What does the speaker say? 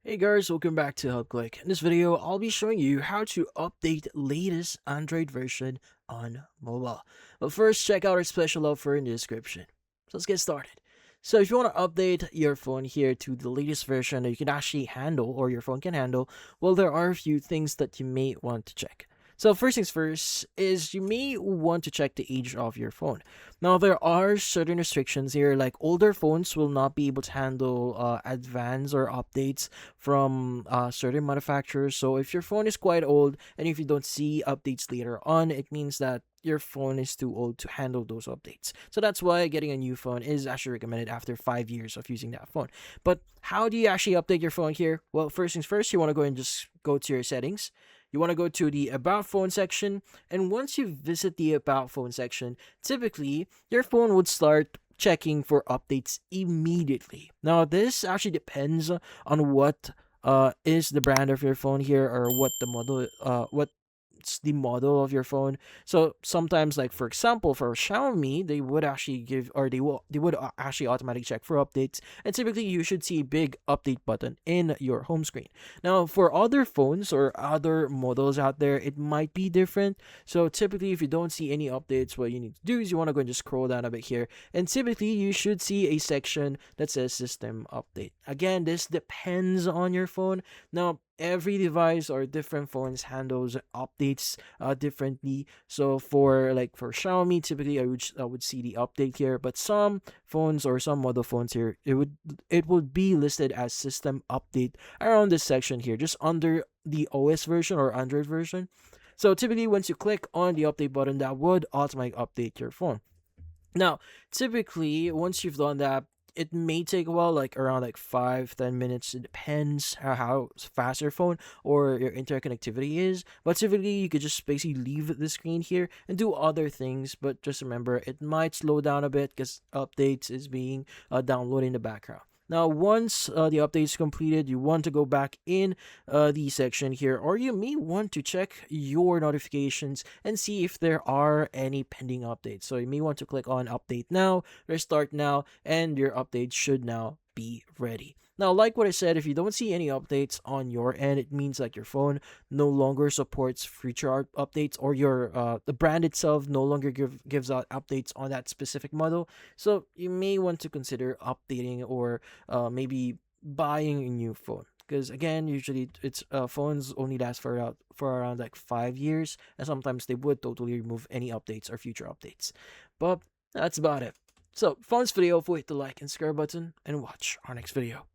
Hey guys, welcome back to HelpClick. In this video, I'll be showing you how to update latest Android version on mobile. But first, check out our special offer in the description. So let's get started. So if you want to update your phone here to the latest version that you can actually handle or your phone can handle, well, there are a few things that you may want to check. So first things first is you may want to check the age of your phone. Now there are certain restrictions here, like older phones will not be able to handle advanced or updates from certain manufacturers. So if your phone is quite old and if you don't see updates later on, it means that your phone is too old to handle those updates. So that's why getting a new phone is actually recommended after 5 years of using that phone. But how do you actually update your phone here? Well, first things first, you want to go and just go to your settings. You want to go to the About Phone section, and once you visit the About Phone section, typically your phone would start checking for updates immediately. Now, this actually depends on what is the brand of your phone here, or what's the model of your phone. So sometimes, like for example, for Xiaomi, they would actually give, or they would actually automatically check for updates, and typically you should see a big update button in your home screen. Now, for other phones or other models out there, it might be different. So typically, if you don't see any updates, what you need to do is you want to go and just scroll down a bit here, and typically you should see a section that says System Update. Again, this depends on your phone. Now, every device or different phones handles updates differently. So for Xiaomi, typically I would see the update here, but some phones or some model phones here, it would be listed as System Update around this section here, just under the OS version or Android version. So typically, once you click on the update button, that would automatically update your phone. Now, typically, once you've done that, it may take a while, like around like 5-10 minutes. It depends how fast your phone or your internet connectivity is. But typically, you could just basically leave the screen here and do other things. But just remember, it might slow down a bit because updates is being downloaded in the background. Now, once the update is completed, you want to go back in the section here, or you may want to check your notifications and see if there are any pending updates. So you may want to click on Update Now, Restart Now, and your update should now be ready. Now, like what I said, if you don't see any updates on your end, it means like your phone no longer supports future updates, or your the brand itself no longer gives out updates on that specific model. So you may want to consider updating, or maybe buying a new phone, because again, usually it's phones only last for around like 5 years, and sometimes they would totally remove any updates or future updates. But that's about it. So, for this video, hit the like and subscribe button and watch our next video.